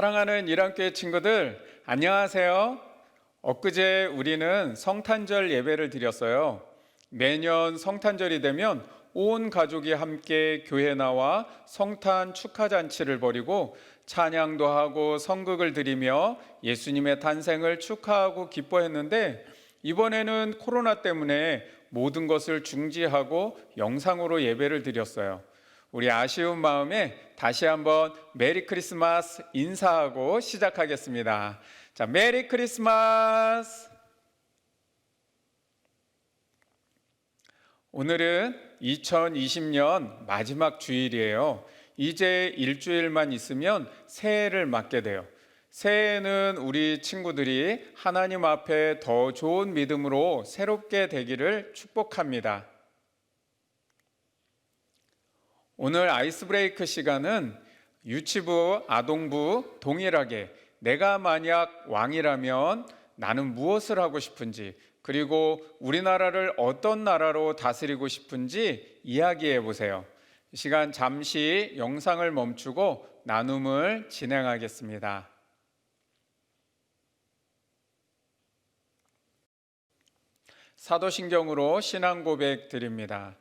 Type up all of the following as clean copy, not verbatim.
사랑하는 이랑교회 친구들, 안녕하세요. 엊그제 우리는 성탄절 예배를 드렸어요. 매년 성탄절이 되면 온 가족이 함께 교회 나와 성탄 축하잔치를 벌이고 찬양도 하고 성극을 드리며 예수님의 탄생을 축하하고 기뻐했는데, 이번에는 코로나 때문에 모든 것을 중지하고 영상으로 예배를 드렸어요. 우리 아쉬운 마음에 다시 한번 메리 크리스마스 인사하고 시작하겠습니다. 자, 메리 크리스마스! 오늘은 2020년 마지막 주일이에요. 이제 일주일만 있으면 새해를 맞게 돼요. 새해에는 우리 친구들이 하나님 앞에 더 좋은 믿음으로 새롭게 되기를 축복합니다. 오늘 아이스 브레이크 시간은 유치부, 아동부 동일하게 내가 만약 왕이라면 나는 무엇을 하고 싶은지, 그리고 우리나라를 어떤 나라로 다스리고 싶은지 이야기해 보세요. 이 시간 잠시 영상을 멈추고 나눔을 진행하겠습니다. 사도신경으로 신앙 고백 드립니다.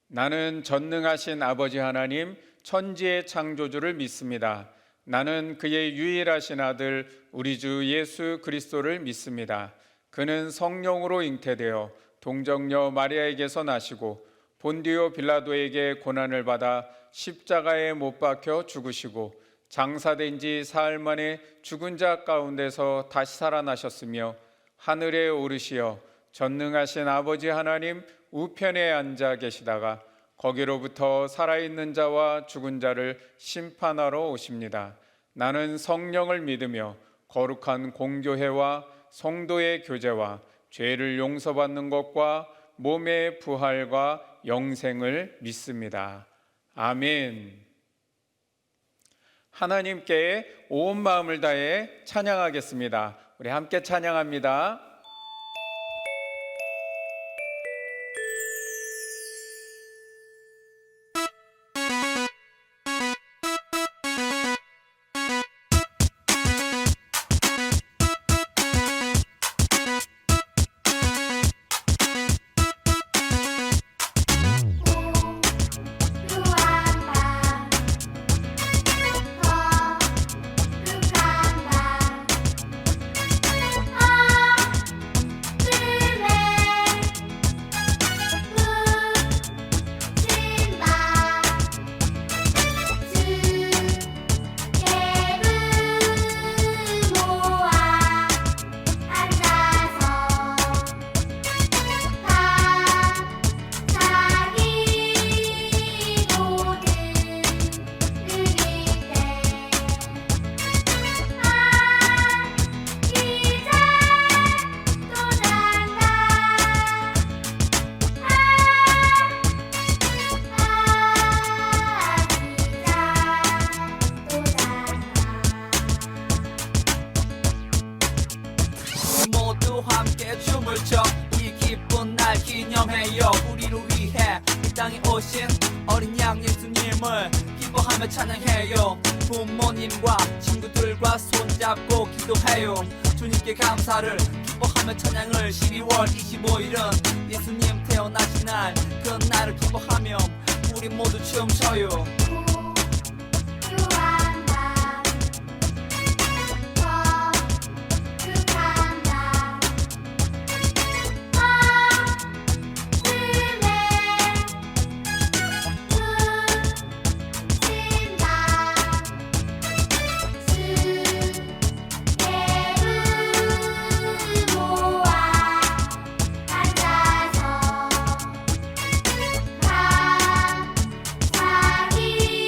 나는 전능하신 아버지 하나님 천지의 창조주를 믿습니다. 나는 그의 유일하신 아들 우리 주 예수 그리스도를 믿습니다. 그는 성령으로 잉태되어 동정녀 마리아에게서 나시고 본디오 빌라도에게 고난을 받아 십자가에 못 박혀 죽으시고 장사된 지 사흘 만에 죽은 자 가운데서 다시 살아나셨으며 하늘에 오르시어 전능하신 아버지 하나님 우편에 앉아 계시다가 거기로부터 살아있는 자와 죽은 자를 심판하러 오십니다. 나는 성령을 믿으며 거룩한 공교회와 성도의 교제와 죄를 용서받는 것과 몸의 부활과 영생을 믿습니다. 아멘. 하나님께 온 마음을 다해 찬양하겠습니다. 우리 함께 찬양합니다. 어린 양 예수님을 기뻐하며 찬양해요. 부모님과 친구들과 손잡고 기도해요. 주님께 감사를 기뻐하며 찬양을 12월 25일은 예수님 태어나신 날, 그 날을 기뻐하며 우리 모두 춤춰요. 앉아서 감사기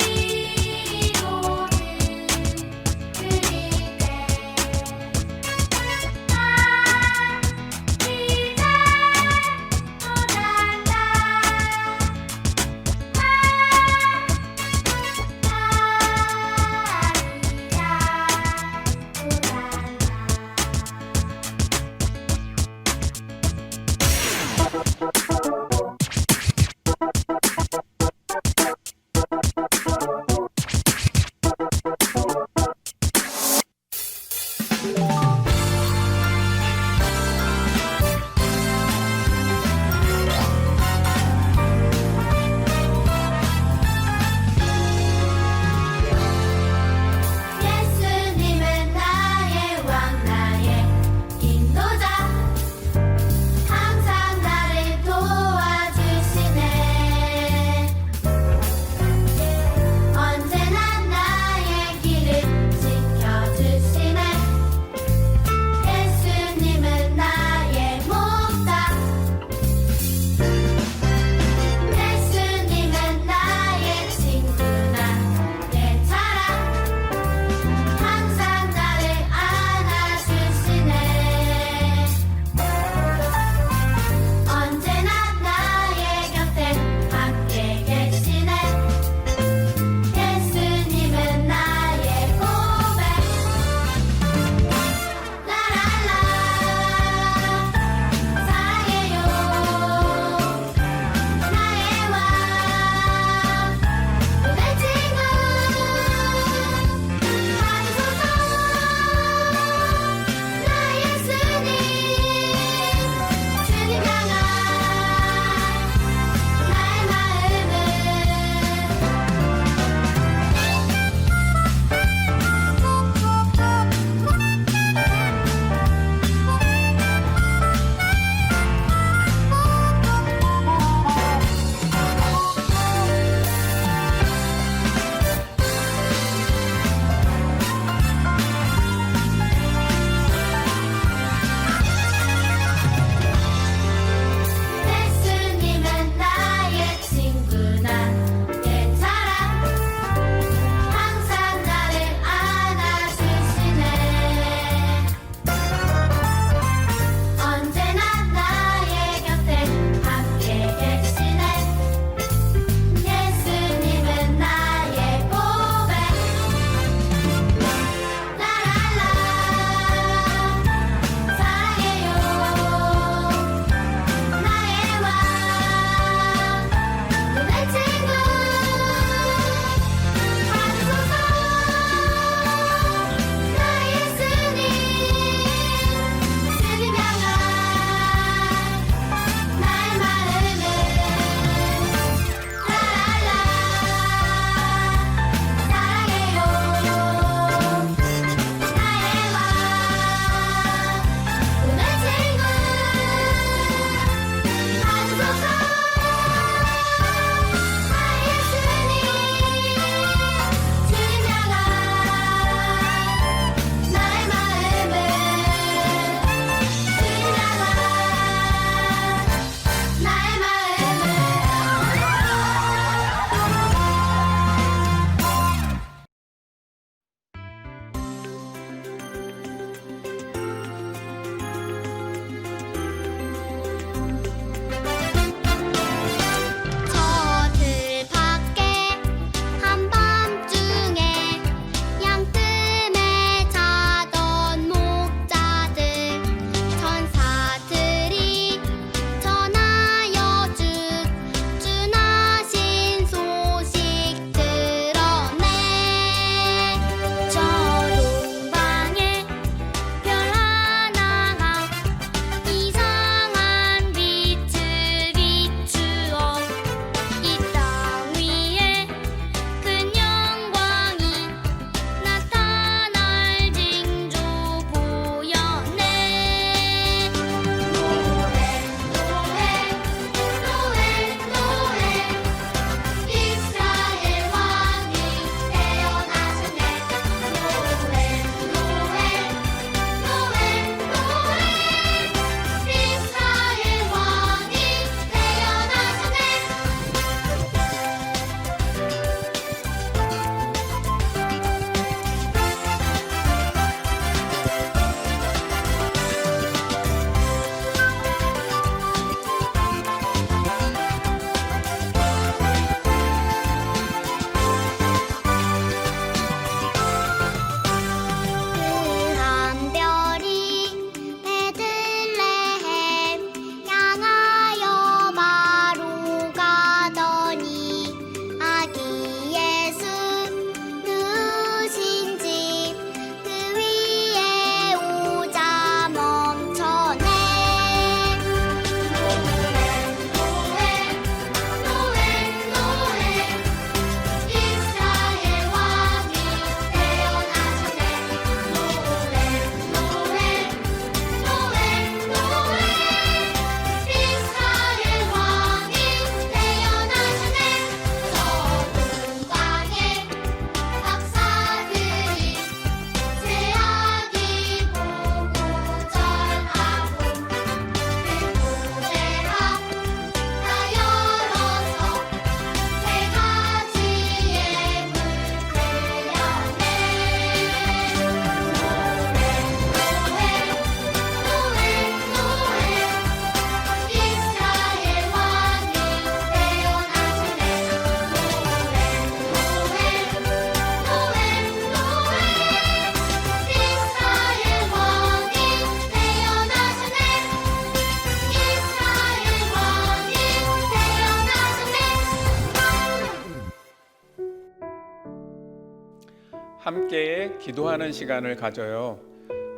함께 기도하는 시간을 가져요.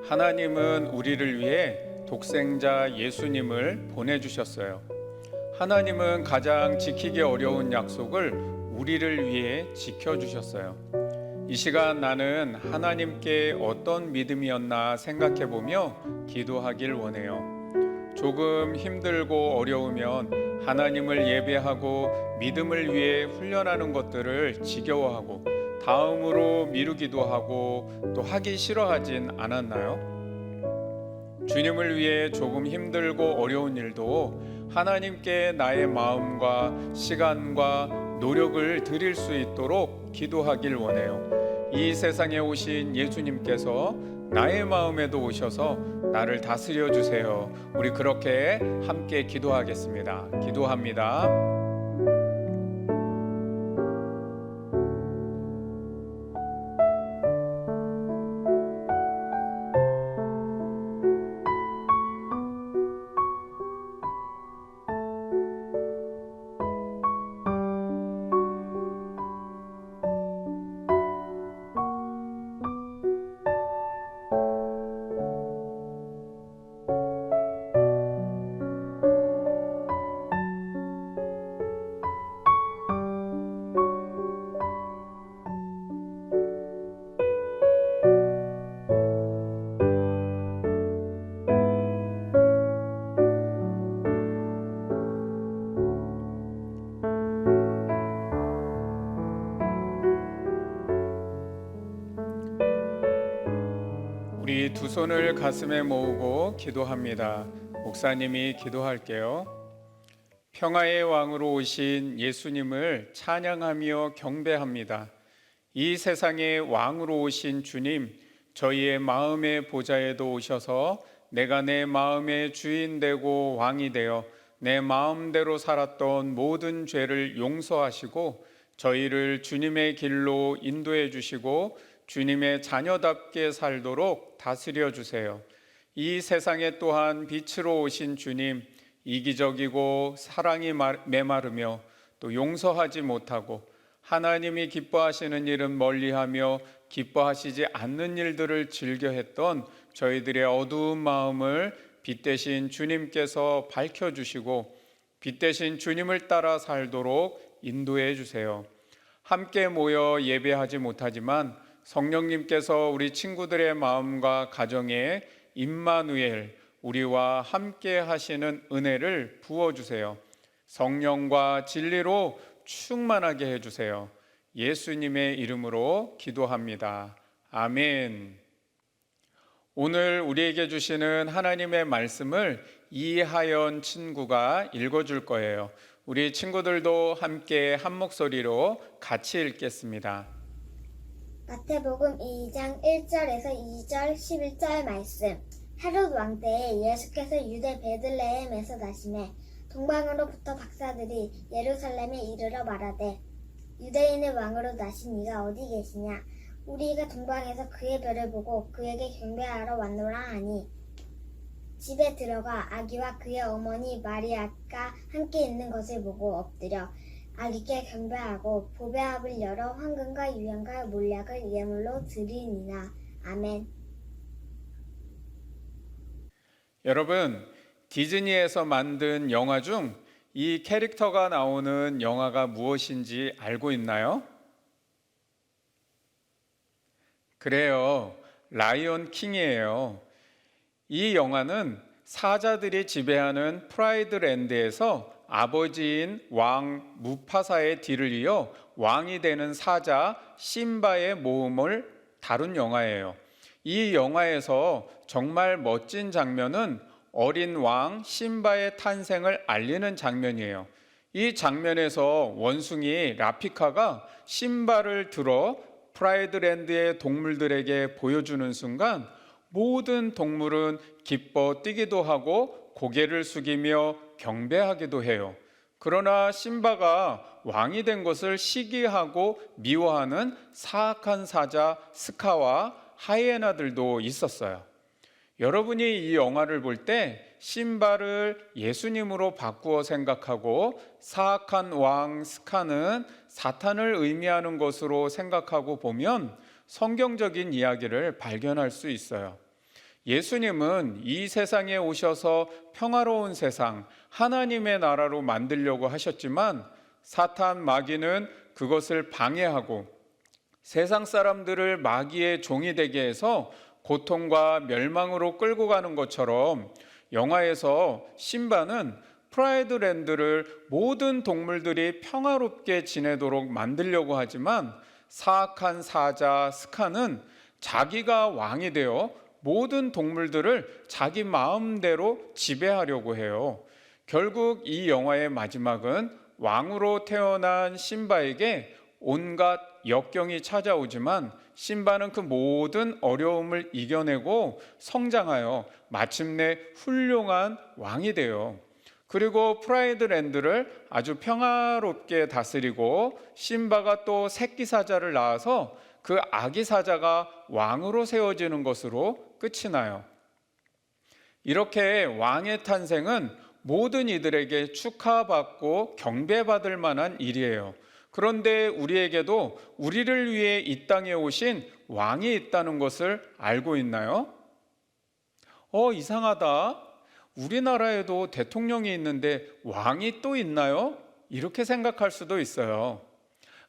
하나님은 우리를 위해 독생자 예수님을 보내주셨어요. 하나님은 가장 지키기 어려운 약속을 우리를 위해 지켜주셨어요. 이 시간 나는 하나님께 어떤 믿음이었나 생각해보며 기도하길 원해요. 조금 힘들고 어려우면 하나님을 예배하고 믿음을 위해 훈련하는 것들을 지겨워하고 다음으로 미루기도 하고 또 하기 싫어하진 않았나요? 주님을 위해 조금 힘들고 어려운 일도 하나님께 나의 마음과 시간과 노력을 드릴 수 있도록 기도하길 원해요. 이 세상에 오신 예수님께서 나의 마음에도 오셔서 나를 다스려 주세요. 우리 그렇게 함께 기도하겠습니다. 기도합니다. 우리 두 손을 가슴에 모으고 기도합니다. 목사님이 기도할게요. 평화의 왕으로 오신 예수님을 찬양하며 경배합니다. 이 세상의 왕으로 오신 주님, 저희의 마음의 보좌에도 오셔서 내가 내 마음의 주인 되고 왕이 되어 내 마음대로 살았던 모든 죄를 용서하시고 저희를 주님의 길로 인도해 주시고 주님의 자녀답게 살도록 다스려 주세요. 이 세상에 또한 빛으로 오신 주님, 이기적이고 사랑이 메마르며 또 용서하지 못하고 하나님이 기뻐하시는 일은 멀리하며 기뻐하시지 않는 일들을 즐겨했던 저희들의 어두운 마음을 빛 대신 주님께서 밝혀주시고 빛 대신 주님을 따라 살도록 인도해 주세요. 함께 모여 예배하지 못하지만 성령님께서 우리 친구들의 마음과 가정에 임마누엘, 우리와 함께 하시는 은혜를 부어주세요. 성령과 진리로 충만하게 해주세요. 예수님의 이름으로 기도합니다. 아멘. 오늘 우리에게 주시는 하나님의 말씀을 이하연 친구가 읽어줄 거예요. 우리 친구들도 함께 한 목소리로 같이 읽겠습니다. 마태복음 2장 1절에서 2절 11절 말씀. 헤롯 왕 때에 예수께서 유대 베들레헴에서 나시매 동방으로부터 박사들이 예루살렘에 이르러 말하되 유대인의 왕으로 나신 이가 어디 계시냐? 우리가 동방에서 그의 별을 보고 그에게 경배하러 왔노라 하니 집에 들어가 아기와 그의 어머니 마리아가 함께 있는 것을 보고 엎드려 아기께 경배하고 보배합을 열어 황금과 유향과 몰약을 예물로 드리니라. 아멘. 여러분, 디즈니에서 만든 영화 중 이 캐릭터가 나오는 영화가 무엇인지 알고 있나요? 그래요. 라이온 킹이에요. 이 영화는 사자들이 지배하는 프라이드랜드에서 아버지인 왕 무파사의 뒤를 이어 왕이 되는 사자 심바의 모험을 다룬 영화예요. 이 영화에서 정말 멋진 장면은 어린 왕 심바의 탄생을 알리는 장면이에요. 이 장면에서 원숭이 라피카가 심바를 들어 프라이드랜드의 동물들에게 보여주는 순간 모든 동물은 기뻐 뛰기도 하고 고개를 숙이며 경배하기도 해요. 그러나 심바가 왕이 된 것을 시기하고 미워하는 사악한 사자 스카와 하이에나들도 있었어요. 여러분이 이 영화를 볼 때 심바를 예수님으로 바꾸어 생각하고 사악한 왕 스카는 사탄을 의미하는 것으로 생각하고 보면 성경적인 이야기를 발견할 수 있어요. 예수님은 이 세상에 오셔서 평화로운 세상, 하나님의 나라로 만들려고 하셨지만 사탄 마귀는 그것을 방해하고 세상 사람들을 마귀의 종이 되게 해서 고통과 멸망으로 끌고 가는 것처럼 영화에서 심바는 프라이드랜드를 모든 동물들이 평화롭게 지내도록 만들려고 하지만 사악한 사자 스카는 자기가 왕이 되어 모든 동물들을 자기 마음대로 지배하려고 해요. 결국 이 영화의 마지막은 왕으로 태어난 심바에게 온갖 역경이 찾아오지만 심바는 그 모든 어려움을 이겨내고 성장하여 마침내 훌륭한 왕이 돼요. 그리고 프라이드랜드를 아주 평화롭게 다스리고 심바가 또 새끼 사자를 낳아서 그 아기 사자가 왕으로 세워지는 것으로 끝이 나요. 이렇게 왕의 탄생은 모든 이들에게 축하받고 경배받을 만한 일이에요. 그런데 우리에게도 우리를 위해 이 땅에 오신 왕이 있다는 것을 알고 있나요? 이상하다. 우리나라에도 대통령이 있는데 왕이 또 있나요? 이렇게 생각할 수도 있어요.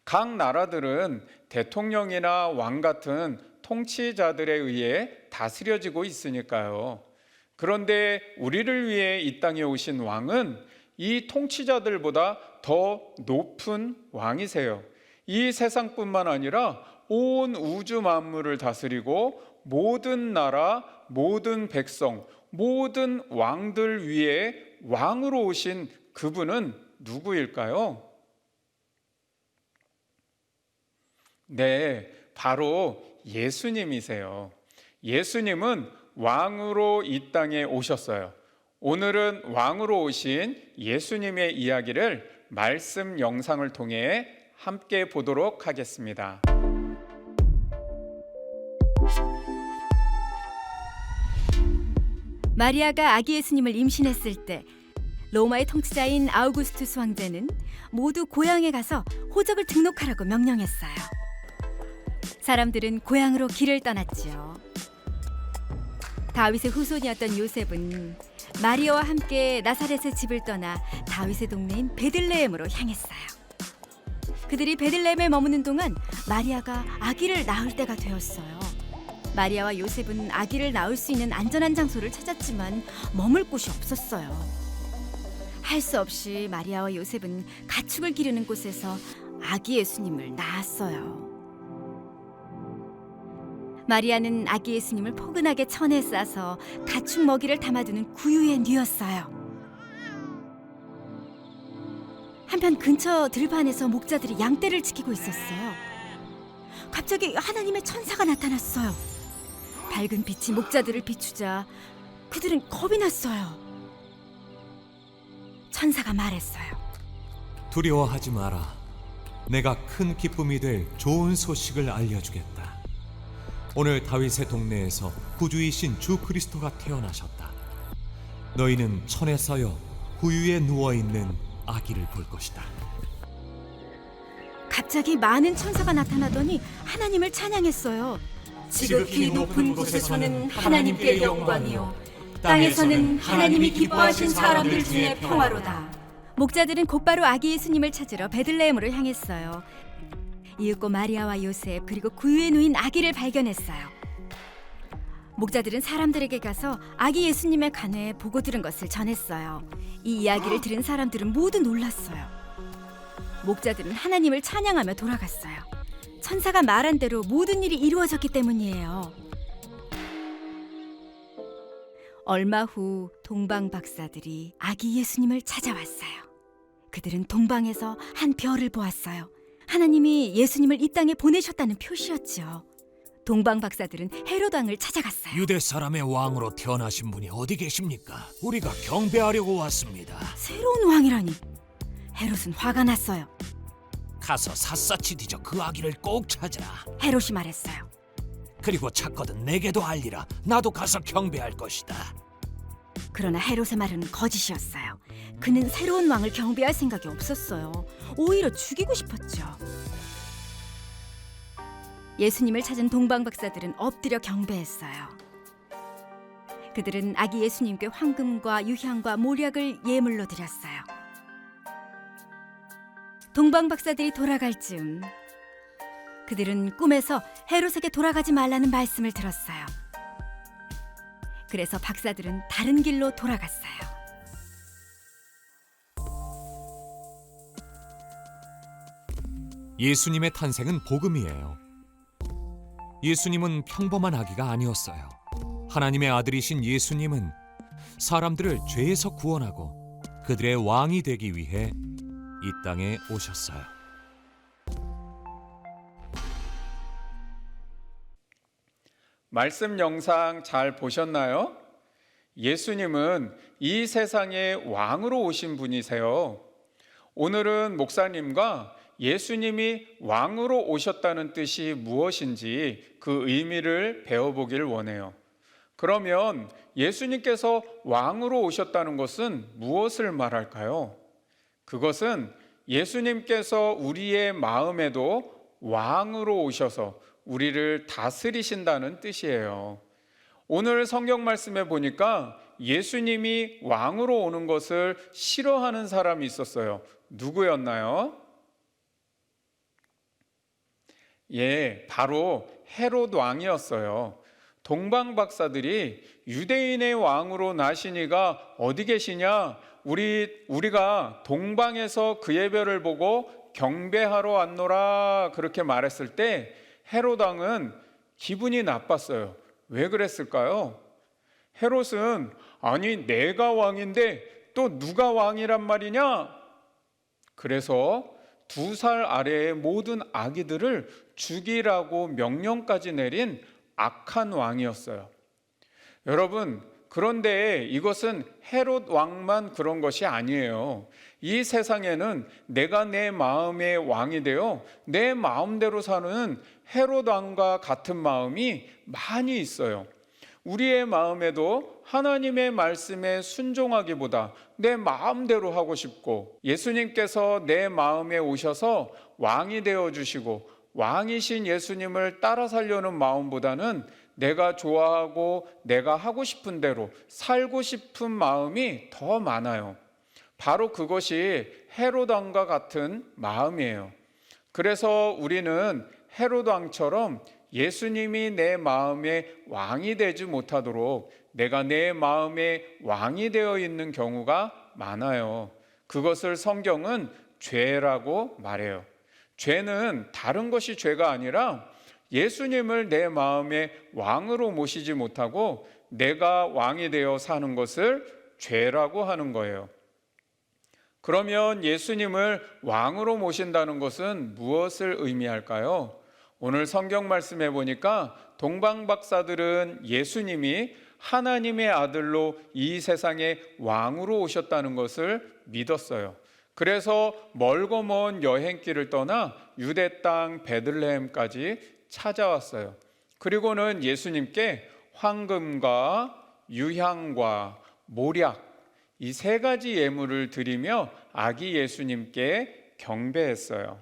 각 나라들은 대통령이나 왕 같은 통치자들에 의해 다스려지고 있으니까요. 그런데 우리를 위해 이 땅에 오신 왕은 이 통치자들보다 더 높은 왕이세요. 이 세상뿐만 아니라 온 우주 만물을 다스리고 모든 나라, 모든 백성, 모든 왕들 위에 왕으로 오신 그분은 누구일까요? 네, 바로 예수님이세요. 예수님은 왕으로 이 땅에 오셨어요. 오늘은 왕으로 오신 예수님의 이야기를 말씀 영상을 통해 함께 보도록 하겠습니다. 마리아가 아기 예수님을 임신했을 때 로마의 통치자인 아우구스투스 황제는 모두 고향에 가서 호적을 등록하라고 명령했어요. 사람들은 고향으로 길을 떠났지요. 다윗의 후손이었던 요셉은 마리아와 함께 나사렛의 집을 떠나 다윗의 동네인 베들레헴으로 향했어요. 그들이 베들레헴에 머무는 동안 마리아가 아기를 낳을 때가 되었어요. 마리아와 요셉은 아기를 낳을 수 있는 안전한 장소를 찾았지만 머물 곳이 없었어요. 할 수 없이 마리아와 요셉은 가축을 기르는 곳에서 아기 예수님을 낳았어요. 마리아는 아기 예수님을 포근하게 천에 싸서 가축 먹이를 담아두는 구유에 뉘었어요. 한편 근처 들판에서 목자들이 양떼를 지키고 있었어요. 갑자기 하나님의 천사가 나타났어요. 밝은 빛이 목자들을 비추자 그들은 겁이 났어요. 천사가 말했어요. 두려워하지 마라. 내가 큰 기쁨이 될 좋은 소식을 알려주겠다. 오늘 다윗의 동네에서 구주이신 주 그리스도가 태어나셨다. 너희는 천에 쌓여 구유에 누워있는 아기를 볼 것이다. 갑자기 많은 천사가 나타나더니 하나님을 찬양했어요. 지극히 높은 곳에서는 하나님께 영광이요, 땅에서는 하나님이 기뻐하신 사람들 중에 평화로다. 목자들은 곧바로 아기 예수님을 찾으러 베들레헴으로 향했어요. 이윽고 마리아와 요셉 그리고 구유에 누인 아기를 발견했어요. 목자들은 사람들에게 가서 아기 예수님에 관해 보고 들은 것을 전했어요. 이 이야기를 들은 사람들은 모두 놀랐어요. 목자들은 하나님을 찬양하며 돌아갔어요. 천사가 말한 대로 모든 일이 이루어졌기 때문이에요. 얼마 후 동방 박사들이 아기 예수님을 찾아왔어요. 그들은 동방에서 한 별을 보았어요. 하나님이 예수님을 이 땅에 보내셨다는 표시였죠. 동방 박사들은 헤롯 왕을 찾아갔어요. 유대 사람의 왕으로 태어나신 분이 어디 계십니까? 우리가 경배하려고 왔습니다. 새로운 왕이라니. 헤롯은 화가 났어요. 가서 샅샅이 뒤져 그 아기를 꼭 찾아. 헤롯이 말했어요. 그리고 찾거든 내게도 알리라. 나도 가서 경배할 것이다. 그러나 헤롯의 말은 거짓이었어요. 그는 새로운 왕을 경배할 생각이 없었어요. 오히려 죽이고 싶었죠. 예수님을 찾은 동방 박사들은 엎드려 경배했어요. 그들은 아기 예수님께 황금과 유향과 모략을 예물로 드렸어요. 동방 박사들이 돌아갈 즈음 그들은 꿈에서 헤롯에게 돌아가지 말라는 말씀을 들었어요. 그래서 박사들은 다른 길로 돌아갔어요. 예수님의 탄생은 복음이에요. 예수님은 평범한 아기가 아니었어요. 하나님의 아들이신 예수님은 사람들을 죄에서 구원하고 그들의 왕이 되기 위해 이 땅에 오셨어요. 말씀 영상 잘 보셨나요? 예수님은 이 세상의 왕으로 오신 분이세요. 오늘은 목사님과 예수님이 왕으로 오셨다는 뜻이 무엇인지 그 의미를 배워보길 원해요. 그러면 예수님께서 왕으로 오셨다는 것은 무엇을 말할까요? 그것은 예수님께서 우리의 마음에도 왕으로 오셔서 우리를 다스리신다는 뜻이에요. 오늘 성경 말씀에 보니까 예수님이 왕으로 오는 것을 싫어하는 사람이 있었어요. 누구였나요? 예, 바로 헤롯 왕이었어요. 동방 박사들이 유대인의 왕으로 나시니가 어디 계시냐? 우리가 동방에서 그의 별을 보고 경배하러 왔노라 그렇게 말했을 때 헤롯 왕은 기분이 나빴어요. 왜 그랬을까요? 헤롯은 아니 내가 왕인데 또 누가 왕이란 말이냐? 그래서 2살 아래의 모든 아기들을 죽이라고 명령까지 내린 악한 왕이었어요. 여러분, 그런데 이것은 헤롯 왕만 그런 것이 아니에요. 이 세상에는 내가 내 마음의 왕이 되어 내 마음대로 사는 헤롯 왕과 같은 마음이 많이 있어요. 우리의 마음에도 하나님의 말씀에 순종하기보다 내 마음대로 하고 싶고, 예수님께서 내 마음에 오셔서 왕이 되어 주시고 왕이신 예수님을 따라 살려는 마음보다는 내가 좋아하고 내가 하고 싶은 대로 살고 싶은 마음이 더 많아요. 바로 그것이 헤롯 왕과 같은 마음이에요. 그래서 우리는 헤롯 왕처럼 예수님이 내 마음의 왕이 되지 못하도록 내가 내 마음의 왕이 되어 있는 경우가 많아요. 그것을 성경은 죄라고 말해요. 죄는 다른 것이 죄가 아니라 예수님을 내 마음의 왕으로 모시지 못하고 내가 왕이 되어 사는 것을 죄라고 하는 거예요. 그러면 예수님을 왕으로 모신다는 것은 무엇을 의미할까요? 오늘 성경 말씀해 보니까 동방 박사들은 예수님이 하나님의 아들로 이 세상에 왕으로 오셨다는 것을 믿었어요. 그래서 멀고 먼 여행길을 떠나 유대 땅 베들레헴까지 찾아왔어요. 그리고는 예수님께 황금과 유향과 모략 이 3가지 예물을 드리며 아기 예수님께 경배했어요.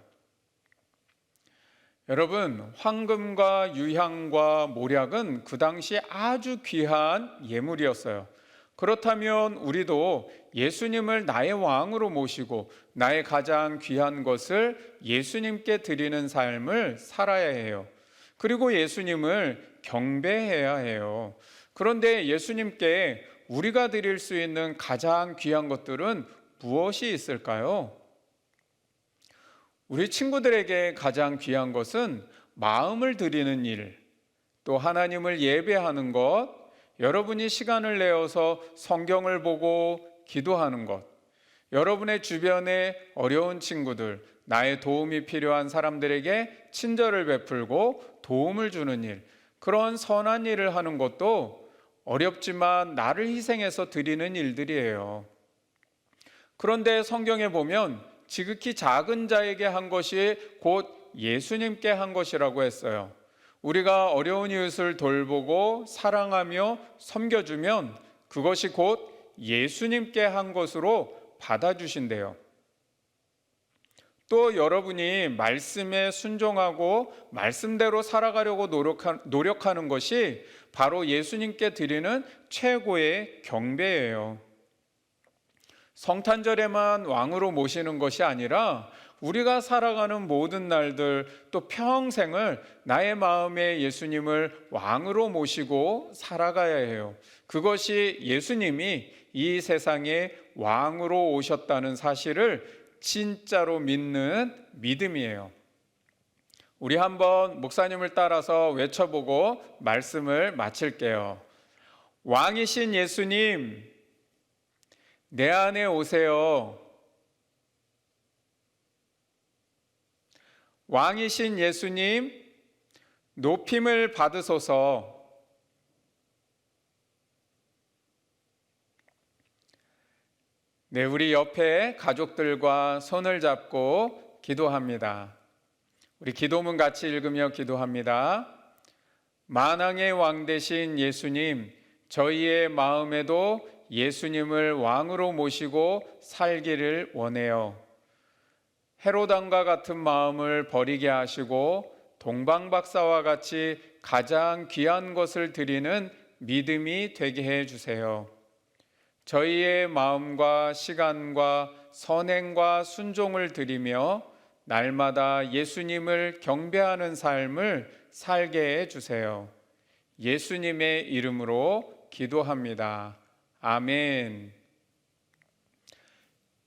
여러분, 황금과 유향과 모략은 그 당시 아주 귀한 예물이었어요. 그렇다면 우리도 예수님을 나의 왕으로 모시고 나의 가장 귀한 것을 예수님께 드리는 삶을 살아야 해요. 그리고 예수님을 경배해야 해요. 그런데 예수님께 우리가 드릴 수 있는 가장 귀한 것들은 무엇이 있을까요? 우리 친구들에게 가장 귀한 것은 마음을 드리는 일, 또 하나님을 예배하는 것, 여러분이 시간을 내어서 성경을 보고 기도하는 것, 여러분의 주변에 어려운 친구들, 나의 도움이 필요한 사람들에게 친절을 베풀고 도움을 주는 일, 그런 선한 일을 하는 것도 어렵지만 나를 희생해서 드리는 일들이에요. 그런데 성경에 보면 지극히 작은 자에게 한 것이 곧 예수님께 한 것이라고 했어요. 우리가 어려운 이웃을 돌보고 사랑하며 섬겨주면 그것이 곧 예수님께 한 것으로 받아주신대요. 또 여러분이 말씀에 순종하고 말씀대로 살아가려고 노력하는 것이 바로 예수님께 드리는 최고의 경배예요. 성탄절에만 왕으로 모시는 것이 아니라 우리가 살아가는 모든 날들 또 평생을 나의 마음에 예수님을 왕으로 모시고 살아가야 해요. 그것이 예수님이 이 세상에 왕으로 오셨다는 사실을 진짜로 믿는 믿음이에요. 우리 한번 목사님을 따라서 외쳐보고 말씀을 마칠게요. 왕이신 예수님, 내 안에 오세요. 왕이신 예수님, 높임을 받으소서. 네, 우리 옆에 가족들과 손을 잡고 기도합니다. 우리 기도문 같이 읽으며 기도합니다. 만왕의 왕 되신 예수님, 저희의 마음에도 예수님을 왕으로 모시고 살기를 원해요. 헤롯 왕과 같은 마음을 버리게 하시고 동방박사와 같이 가장 귀한 것을 드리는 믿음이 되게 해 주세요. 저희의 마음과 시간과 선행과 순종을 드리며 날마다 예수님을 경배하는 삶을 살게 해 주세요. 예수님의 이름으로 기도합니다. 아멘.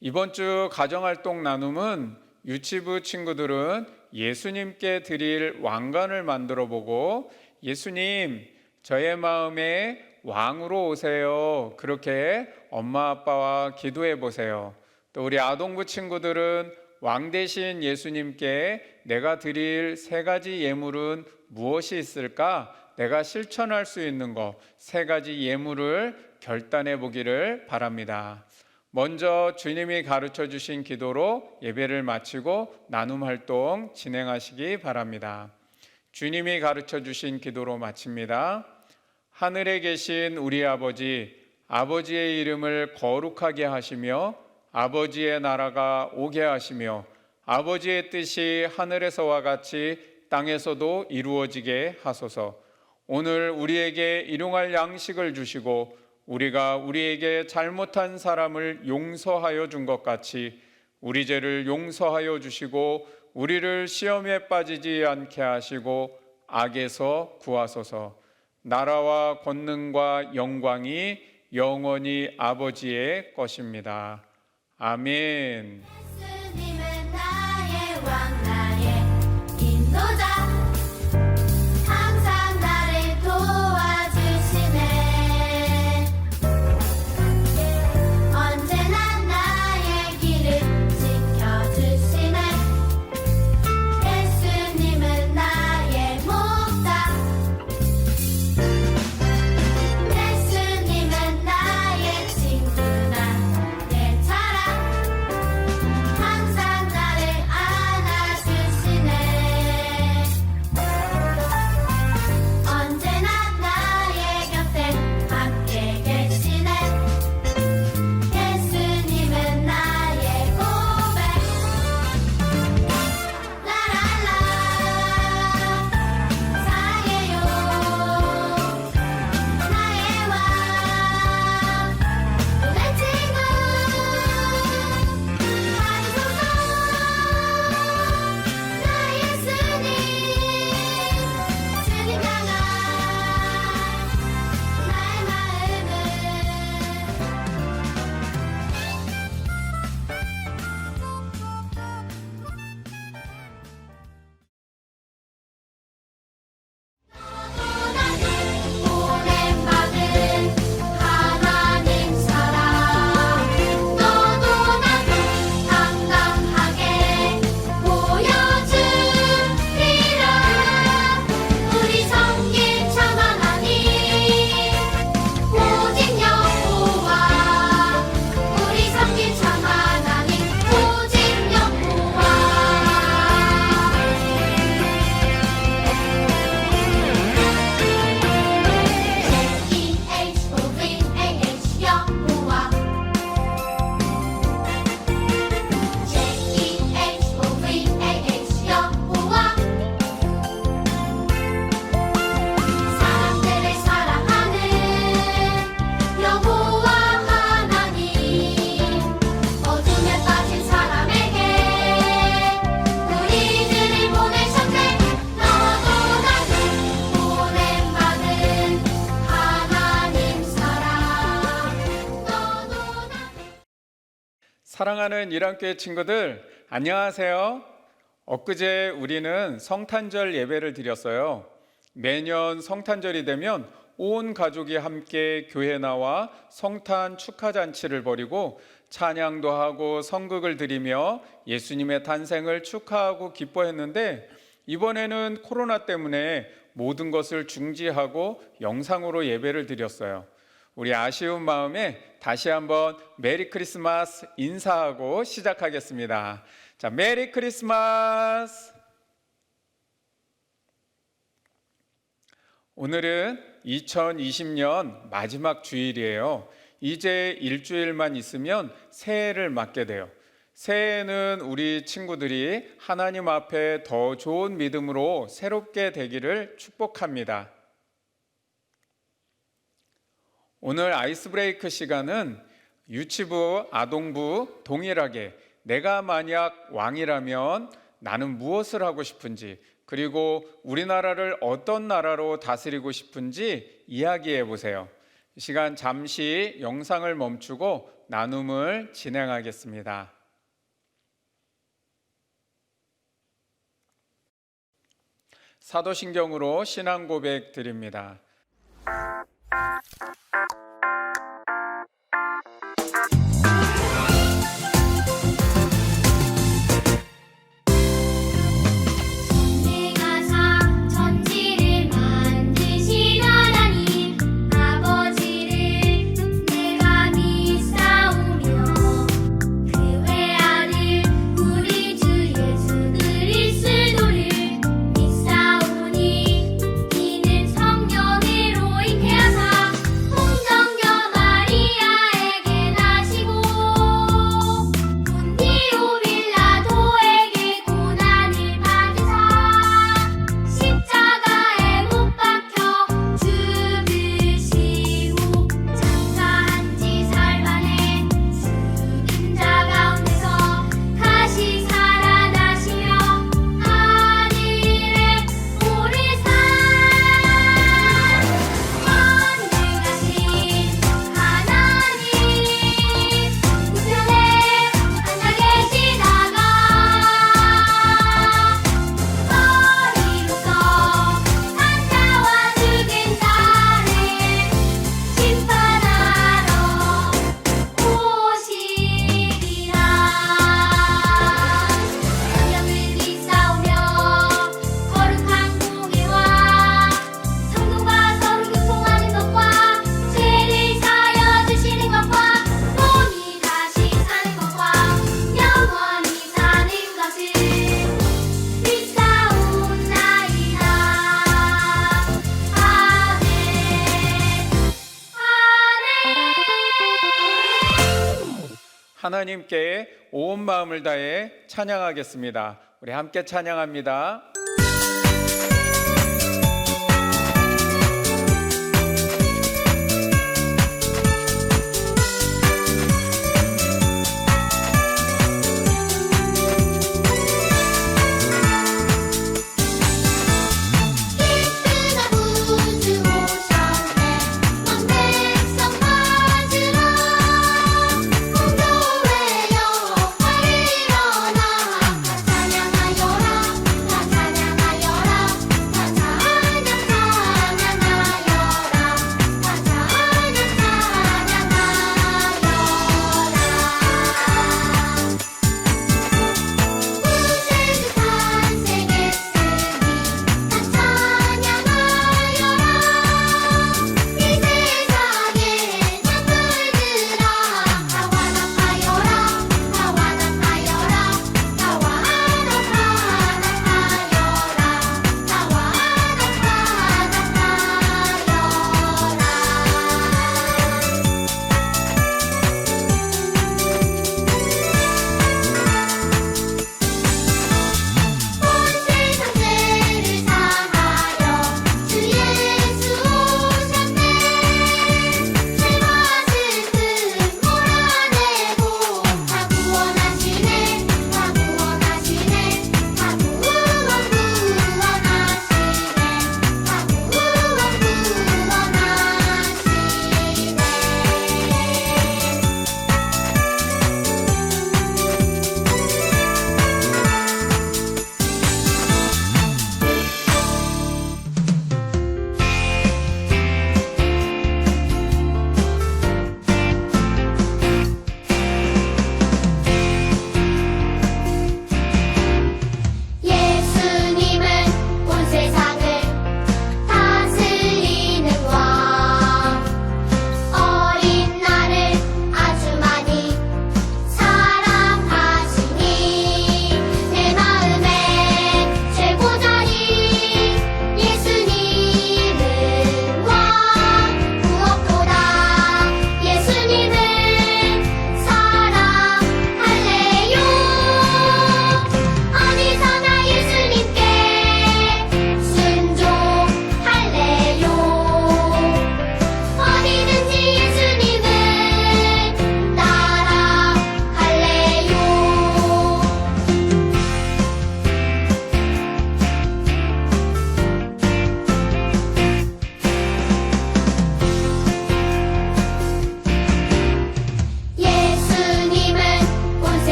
이번 주 가정활동 나눔은 유치부 친구들은 예수님께 드릴 왕관을 만들어 보고 예수님, 저의 마음에 왕으로 오세요. 그렇게 엄마 아빠와 기도해 보세요. 또 우리 아동부 친구들은 왕 대신 예수님께 내가 드릴 3가지 예물은 무엇이 있을까? 내가 실천할 수 있는 것 3가지 예물을 결단해 보기를 바랍니다. 먼저 주님이 가르쳐 주신 기도로 예배를 마치고 나눔 활동 진행하시기 바랍니다. 주님이 가르쳐 주신 기도로 마칩니다. 하늘에 계신 우리 아버지, 아버지의 이름을 거룩하게 하시며 아버지의 나라가 오게 하시며 아버지의 뜻이 하늘에서와 같이 땅에서도 이루어지게 하소서. 오늘 우리에게 일용할 양식을 주시고 우리가 우리에게 잘못한 사람을 용서하여 준 것 같이 우리 죄를 용서하여 주시고 우리를 시험에 빠지지 않게 하시고 악에서 구하소서. 나라와 권능과 영광이 영원히 아버지의 것입니다. 아멘. 예수님은 나의 왕 나의 인도자 항상 나를 도와주시네 언제나 나의 길을 지켜주시네 예수님은 나의 목자 예수님은 나의 친구 나의 자랑 사랑하는 일안교회 친구들, 안녕하세요. 엊그제 우리는 성탄절 예배를 드렸어요. 매년 성탄절이 되면 온 가족이 함께 교회 나와 성탄 축하잔치를 벌이고 찬양도 하고 성극을 드리며 예수님의 탄생을 축하하고 기뻐했는데, 이번에는 코로나 때문에 모든 것을 중지하고 영상으로 예배를 드렸어요. 우리 아쉬운 마음에 다시 한번 메리 크리스마스 인사하고 시작하겠습니다. 자, 메리 크리스마스! 오늘은 2020년 마지막 주일이에요. 이제 일주일만 있으면 새해를 맞게 돼요. 새해에는 우리 친구들이 하나님 앞에 더 좋은 믿음으로 새롭게 되기를 축복합니다. 오늘 아이스 브레이크 시간은 유치부, 아동부 동일하게 내가 만약 왕이라면 나는 무엇을 하고 싶은지, 그리고 우리나라를 어떤 나라로 다스리고 싶은지 이야기해 보세요. 이 시간 잠시 영상을 멈추고 나눔을 진행하겠습니다. 사도신경으로 신앙 고백 드립니다. 하나님께 온 마음을 다해 찬양하겠습니다. 우리 함께 찬양합니다. 찬양하여라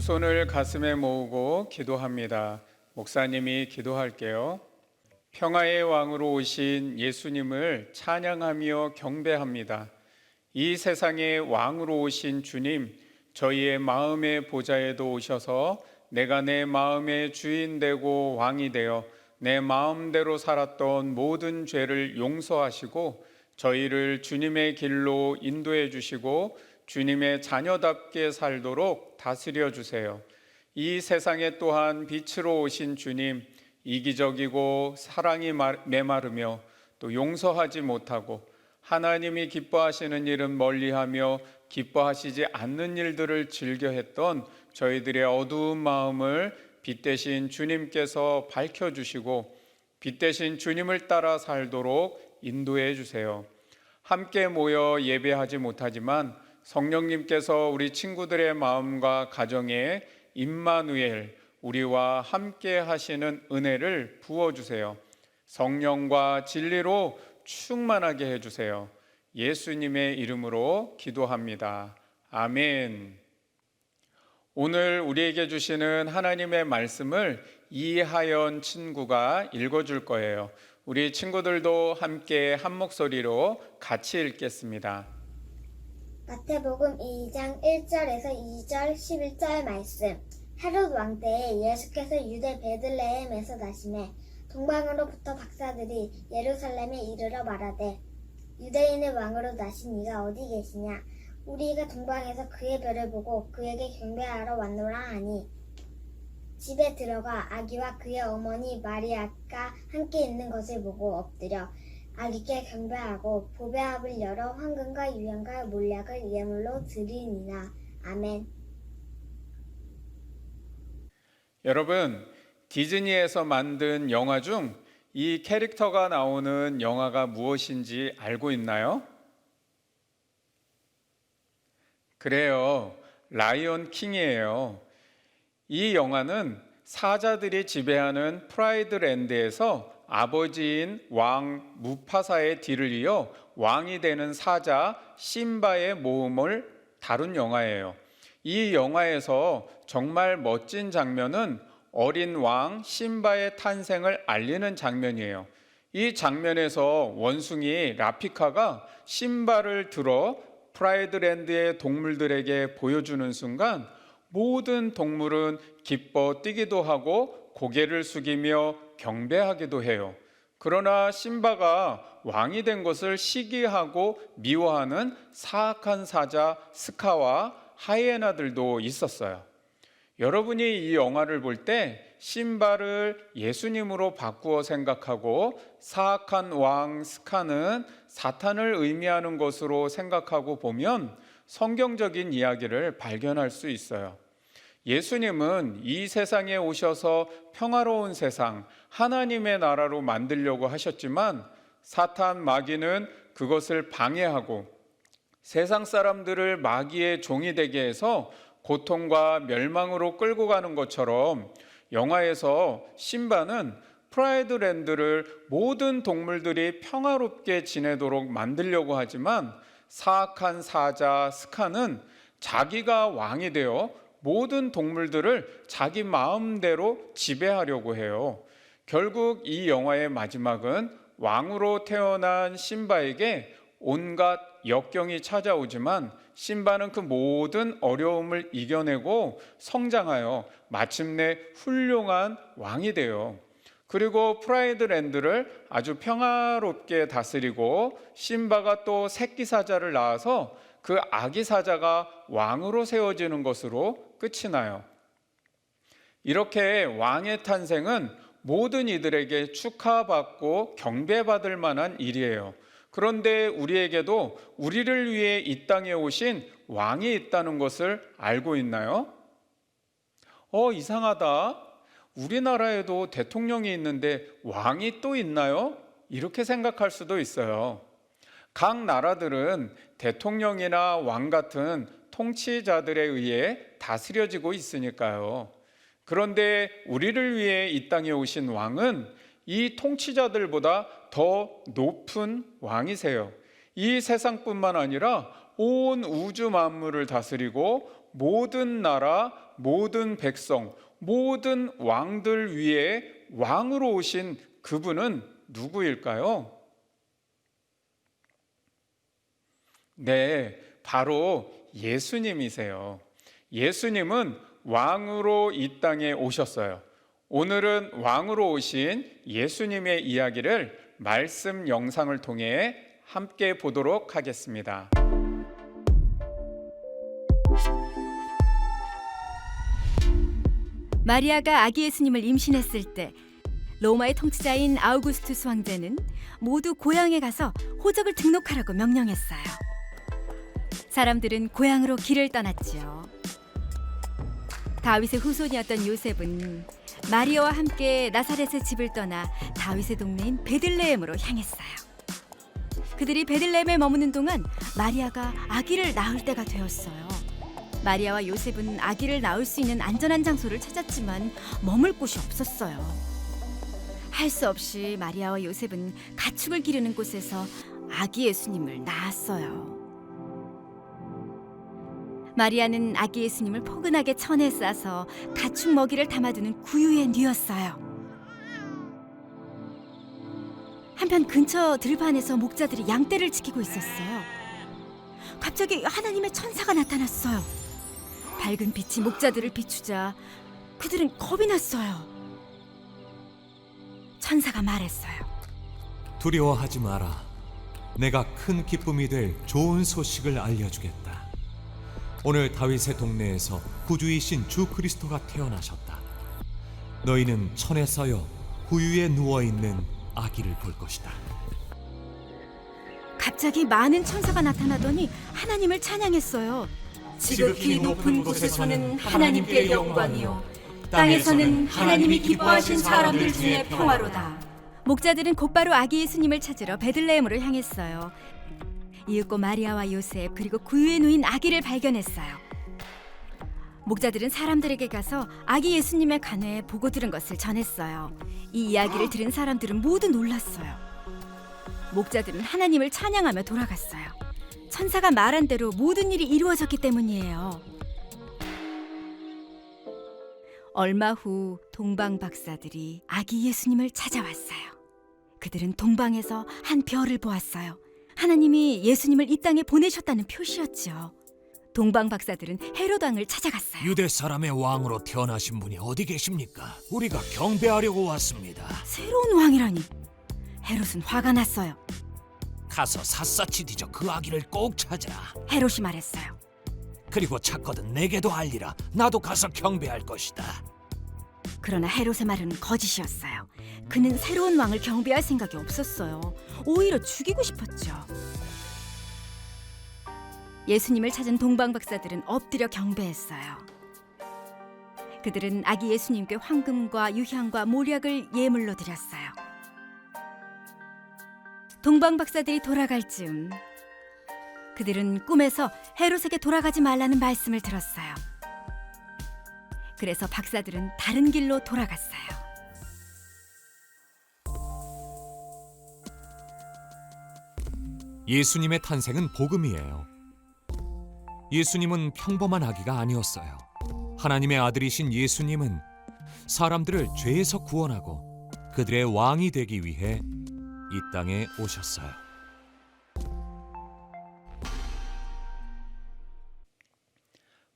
손을 가슴에 모으고 기도합니다. 목사님이 기도할게요. 평화의 왕으로 오신 예수님을 찬양하며 경배합니다. 이 세상의 왕으로 오신 주님, 저희의 마음의 보좌에도 오셔서 내가 내 마음의 주인 되고 왕이 되어 내 마음대로 살았던 모든 죄를 용서하시고 저희를 주님의 길로 인도해 주시고 주님의 자녀답게 살도록 다스려 주세요. 이 세상에 또한 빛으로 오신 주님, 이기적이고 사랑이 메마르며 또 용서하지 못하고 하나님이 기뻐하시는 일은 멀리하며 기뻐하시지 않는 일들을 즐겨했던 저희들의 어두운 마음을 빛 대신 주님께서 밝혀주시고 빛 대신 주님을 따라 살도록 인도해 주세요. 함께 모여 예배하지 못하지만 성령님께서 우리 친구들의 마음과 가정에 임마누엘, 우리와 함께 하시는 은혜를 부어주세요. 성령과 진리로 충만하게 해주세요. 예수님의 이름으로 기도합니다. 아멘. 오늘 우리에게 주시는 하나님의 말씀을 이하연 친구가 읽어줄 거예요. 우리 친구들도 함께 한 목소리로 같이 읽겠습니다. 마태복음 2장 1절에서 2절 11절 말씀. 헤롯 왕 때에 예수께서 유대 베들레헴에서 나시매 동방으로부터 박사들이 예루살렘에 이르러 말하되 유대인의 왕으로 나신 이가 어디 계시냐? 우리가 동방에서 그의 별을 보고 그에게 경배하러 왔노라 하니 집에 들어가 아기와 그의 어머니 마리아가 함께 있는 것을 보고 엎드려 아기께 경배하고 보배합을 열어 황금과 유향과 몰약을 예물로 드리니라. 아멘. 여러분, 디즈니에서 만든 영화 중 이 캐릭터가 나오는 영화가 무엇인지 알고 있나요? 그래요. 라이온 킹이에요. 이 영화는 사자들이 지배하는 프라이드랜드에서 아버지인 왕 무파사의 뒤를 이어 왕이 되는 사자 심바의 모험을 다룬 영화예요. 이 영화에서 정말 멋진 장면은 어린 왕 심바의 탄생을 알리는 장면이에요. 이 장면에서 원숭이 라피카가 심바를 들어 프라이드랜드의 동물들에게 보여주는 순간 모든 동물은 기뻐 뛰기도 하고 고개를 숙이며 경배하기도 해요. 그러나 심바가 왕이 된 것을 시기하고 미워하는 사악한 사자 스카와 하이에나들도 있었어요. 여러분이 이 영화를 볼 때 심바를 예수님으로 바꾸어 생각하고 사악한 왕 스카는 사탄을 의미하는 것으로 생각하고 보면 성경적인 이야기를 발견할 수 있어요. 예수님은 이 세상에 오셔서 평화로운 세상, 하나님의 나라로 만들려고 하셨지만 사탄 마귀는 그것을 방해하고 세상 사람들을 마귀의 종이 되게 해서 고통과 멸망으로 끌고 가는 것처럼 영화에서 심바는 프라이드랜드를 모든 동물들이 평화롭게 지내도록 만들려고 하지만 사악한 사자 스카는 자기가 왕이 되어 모든 동물들을 자기 마음대로 지배하려고 해요. 결국 이 영화의 마지막은 왕으로 태어난 심바에게 온갖 역경이 찾아오지만 심바는 그 모든 어려움을 이겨내고 성장하여 마침내 훌륭한 왕이 돼요. 그리고 프라이드랜드를 아주 평화롭게 다스리고 심바가 또 새끼 사자를 낳아서 그 아기 사자가 왕으로 세워지는 것으로 끝이 나요. 이렇게 왕의 탄생은 모든 이들에게 축하받고 경배받을 만한 일이에요. 그런데 우리에게도 우리를 위해 이 땅에 오신 왕이 있다는 것을 알고 있나요? 이상하다. 우리나라에도 대통령이 있는데 왕이 또 있나요? 이렇게 생각할 수도 있어요. 각 나라들은 대통령이나 왕 같은 통치자들에 의해 다스려지고 있으니까요. 그런데 우리를 위해 이 땅에 오신 왕은 이 통치자들보다 더 높은 왕이세요. 이 세상뿐만 아니라 온 우주 만물을 다스리고 모든 나라, 모든 백성, 모든 왕들 위에 왕으로 오신 그분은 누구일까요? 네, 바로 예수님이세요. 예수님은 왕으로 이 땅에 오셨어요. 오늘은 왕으로 오신 예수님의 이야기를 말씀 영상을 통해 함께 보도록 하겠습니다. 마리아가 아기 예수님을 임신했을 때 로마의 통치자인 아우구스투스 황제는 모두 고향에 가서 호적을 등록하라고 명령했어요. 사람들은 고향으로 길을 떠났지요. 다윗의 후손이었던 요셉은 마리아와 함께 나사렛의 집을 떠나 다윗의 동네인 베들레헴으로 향했어요. 그들이 베들레헴에 머무는 동안 마리아가 아기를 낳을 때가 되었어요. 마리아와 요셉은 아기를 낳을 수 있는 안전한 장소를 찾았지만 머물 곳이 없었어요. 할 수 없이 마리아와 요셉은 가축을 기르는 곳에서 아기 예수님을 낳았어요. 마리아는 아기 예수님을 포근하게 천에 싸서 가축 먹이를 담아두는 구유에 뉘었어요. 한편 근처 들판에서 목자들이 양떼를 지키고 있었어요. 갑자기 하나님의 천사가 나타났어요. 밝은 빛이 목자들을 비추자 그들은 겁이 났어요. 천사가 말했어요. 두려워하지 마라. 내가 큰 기쁨이 될 좋은 소식을 알려주겠다. 오늘 다윗의 동네에서 구주이신 주 그리스도가 태어나셨다. 너희는 천에 쌓여 구유에 누워있는 아기를 볼 것이다. 갑자기 많은 천사가 나타나더니 하나님을 찬양했어요. 지극히 높은 곳에서는 하나님께 영광이요, 땅에서는 하나님이 기뻐하신 사람들 중에 평화로다. 목자들은 곧바로 아기 예수님을 찾으러 베들레헴으로 향했어요. 이윽고 마리아와 요셉 그리고 구유에 누인 아기를 발견했어요. 목자들은 사람들에게 가서 아기 예수님에 관해 보고 들은 것을 전했어요. 이 이야기를 들은 사람들은 모두 놀랐어요. 목자들은 하나님을 찬양하며 돌아갔어요. 천사가 말한 대로 모든 일이 이루어졌기 때문이에요. 얼마 후 동방 박사들이 아기 예수님을 찾아왔어요. 그들은 동방에서 한 별을 보았어요. 하나님이 예수님을 이 땅에 보내셨다는 표시였죠. 동방 박사들은 헤롯 왕을 찾아갔어요. 유대 사람의 왕으로 태어나신 분이 어디 계십니까? 우리가 경배하려고 왔습니다. 새로운 왕이라니. 헤롯은 화가 났어요. 가서 샅샅이 뒤져 그 아기를 꼭 찾아. 헤롯이 말했어요. 그리고 찾거든 내게도 알리라. 나도 가서 경배할 것이다. 그러나 헤롯의 말은 거짓이었어요. 그는 새로운 왕을 경배할 생각이 없었어요. 오히려 죽이고 싶었죠. 예수님을 찾은 동방 박사들은 엎드려 경배했어요. 그들은 아기 예수님께 황금과 유향과 모략을 예물로 드렸어요. 동방 박사들이 돌아갈 즈음 그들은 꿈에서 헤롯에게 돌아가지 말라는 말씀을 들었어요. 그래서 박사들은 다른 길로 돌아갔어요. 예수님의 탄생은 복음이에요. 예수님은 평범한 아기가 아니었어요. 하나님의 아들이신 예수님은 사람들을 죄에서 구원하고 그들의 왕이 되기 위해 이 땅에 오셨어요.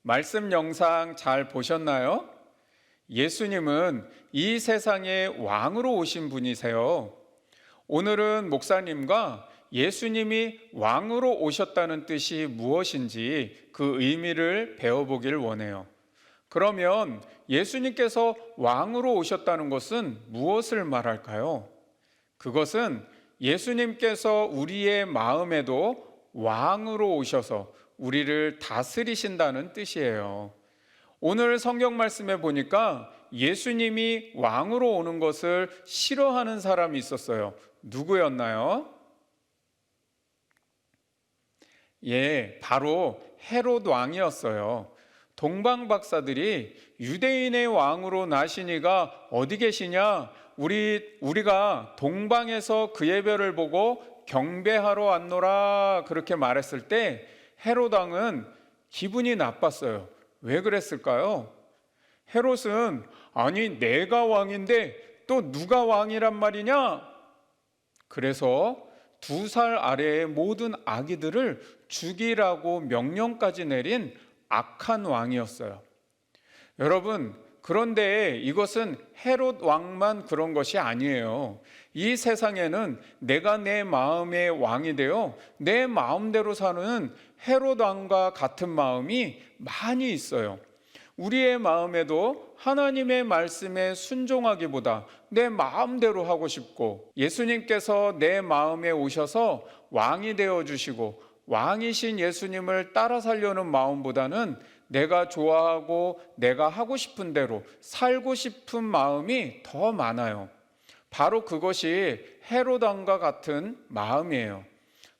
말씀 영상 잘 보셨나요? 예수님은 이 세상의 왕으로 오신 분이세요. 오늘은 목사님과 예수님이 왕으로 오셨다는 뜻이 무엇인지 그 의미를 배워보길 원해요. 그러면 예수님께서 왕으로 오셨다는 것은 무엇을 말할까요? 그것은 예수님께서 우리의 마음에도 왕으로 오셔서 우리를 다스리신다는 뜻이에요. 오늘 성경 말씀에 보니까 예수님이 왕으로 오는 것을 싫어하는 사람이 있었어요. 누구였나요? 예, 바로 헤롯 왕이었어요. 동방 박사들이 유대인의 왕으로 나시니가 어디 계시냐? 우리가 동방에서 그의 별을 보고 경배하러 왔노라 그렇게 말했을 때 헤롯 왕은 기분이 나빴어요. 왜 그랬을까요? 헤롯은 아니 내가 왕인데 또 누가 왕이란 말이냐? 그래서 2살 아래의 모든 아기들을 죽이라고 명령까지 내린 악한 왕이었어요. 여러분, 그런데 이것은 헤롯 왕만 그런 것이 아니에요. 이 세상에는 내가 내 마음의 왕이 되어 내 마음대로 사는 헤롯 왕과 같은 마음이 많이 있어요. 우리의 마음에도 하나님의 말씀에 순종하기보다 내 마음대로 하고 싶고, 예수님께서 내 마음에 오셔서 왕이 되어 주시고 왕이신 예수님을 따라 살려는 마음보다는 내가 좋아하고 내가 하고 싶은 대로 살고 싶은 마음이 더 많아요. 바로 그것이 헤롯 왕과 같은 마음이에요.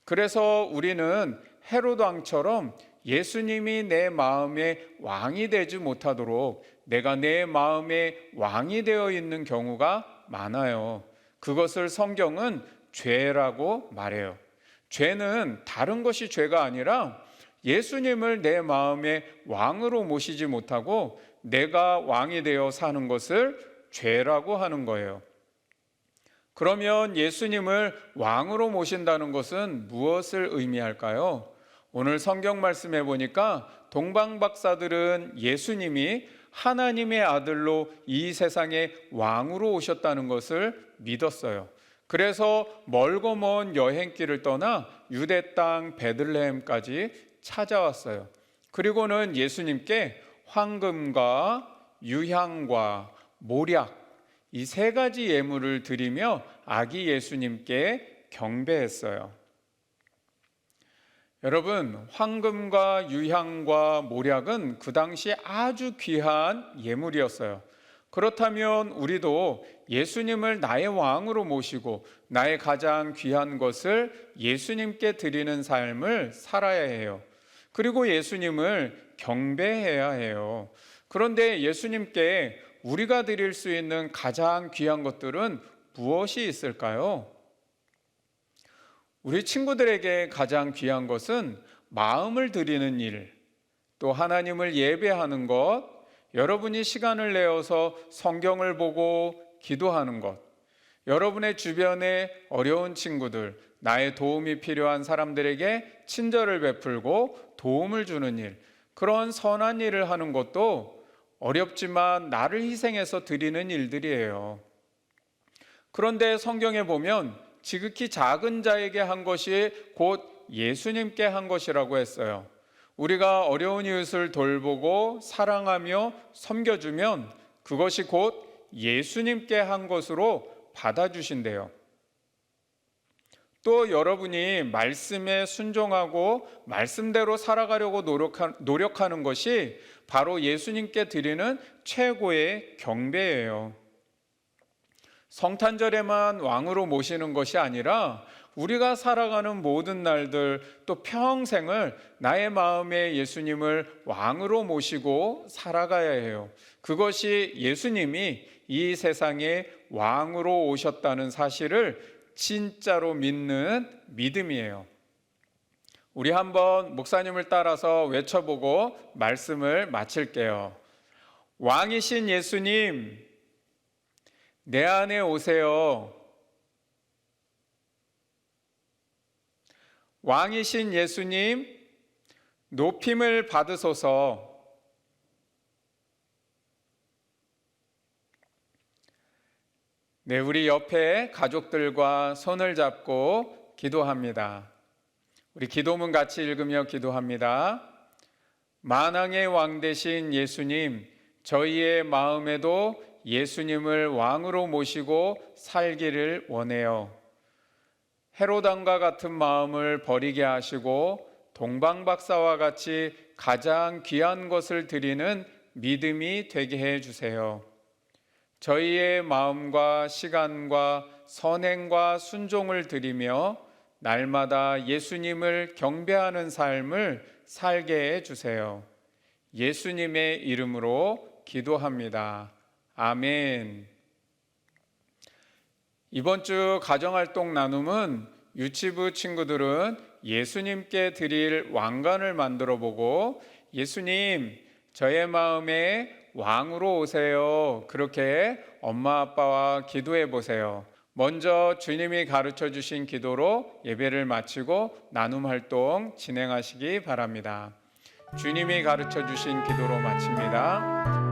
그래서 우리는 헤롯 왕처럼 예수님이 내 마음의 왕이 되지 못하도록 내가 내 마음의 왕이 되어 있는 경우가 많아요. 그것을 성경은 죄라고 말해요. 죄는 다른 것이 죄가 아니라 예수님을 내 마음의 왕으로 모시지 못하고 내가 왕이 되어 사는 것을 죄라고 하는 거예요. 그러면 예수님을 왕으로 모신다는 것은 무엇을 의미할까요? 오늘 성경 말씀해 보니까 동방 박사들은 예수님이 하나님의 아들로 이 세상에 왕으로 오셨다는 것을 믿었어요. 그래서 멀고 먼 여행길을 떠나 유대 땅 베들레헴까지 찾아왔어요. 그리고는 예수님께 황금과 유향과 모략, 이 3가지 예물을 드리며 아기 예수님께 경배했어요. 여러분, 황금과 유향과 모략은 그 당시 아주 귀한 예물이었어요. 그렇다면 우리도 예수님을 나의 왕으로 모시고 나의 가장 귀한 것을 예수님께 드리는 삶을 살아야 해요. 그리고 예수님을 경배해야 해요. 그런데 예수님께 우리가 드릴 수 있는 가장 귀한 것들은 무엇이 있을까요? 우리 친구들에게 가장 귀한 것은 마음을 드리는 일, 또 하나님을 예배하는 것, 여러분이 시간을 내어서 성경을 보고 기도하는 것, 여러분의 주변에 어려운 친구들, 나의 도움이 필요한 사람들에게 친절을 베풀고 도움을 주는 일, 그런 선한 일을 하는 것도 어렵지만 나를 희생해서 드리는 일들이에요. 그런데 성경에 보면 지극히 작은 자에게 한 것이 곧 예수님께 한 것이라고 했어요. 우리가 어려운 이웃을 돌보고 사랑하며 섬겨주면 그것이 곧 예수님께 한 것으로 받아주신대요. 또 여러분이 말씀에 순종하고 말씀대로 살아가려고 노력하는 것이 바로 예수님께 드리는 최고의 경배예요. 성탄절에만 왕으로 모시는 것이 아니라 우리가 살아가는 모든 날들, 또 평생을 나의 마음에 예수님을 왕으로 모시고 살아가야 해요. 그것이 예수님이 이 세상에 왕으로 오셨다는 사실을 진짜로 믿는 믿음이에요. 우리 한번 목사님을 따라서 외쳐보고 말씀을 마칠게요. 왕이신 예수님, 내 안에 오세요. 왕이신 예수님, 높임을 받으소서. 네, 우리 옆에 가족들과 손을 잡고 기도합니다. 우리 기도문 같이 읽으며 기도합니다. 만왕의 왕 되신 예수님, 저희의 마음에도 예수님을 왕으로 모시고 살기를 원해요. 헤롯 왕과 같은 마음을 버리게 하시고 동방박사와 같이 가장 귀한 것을 드리는 믿음이 되게 해 주세요. 저희의 마음과 시간과 선행과 순종을 드리며 날마다 예수님을 경배하는 삶을 살게 해 주세요. 예수님의 이름으로 기도합니다. 아멘. 이번 주 가정활동 나눔은 유치부 친구들은 예수님께 드릴 왕관을 만들어 보고 예수님, 저의 마음에 왕으로 오세요. 그렇게 엄마 아빠와 기도해 보세요. 먼저 주님이 가르쳐 주신 기도로 예배를 마치고 나눔 활동 진행하시기 바랍니다. 주님이 가르쳐 주신 기도로 마칩니다.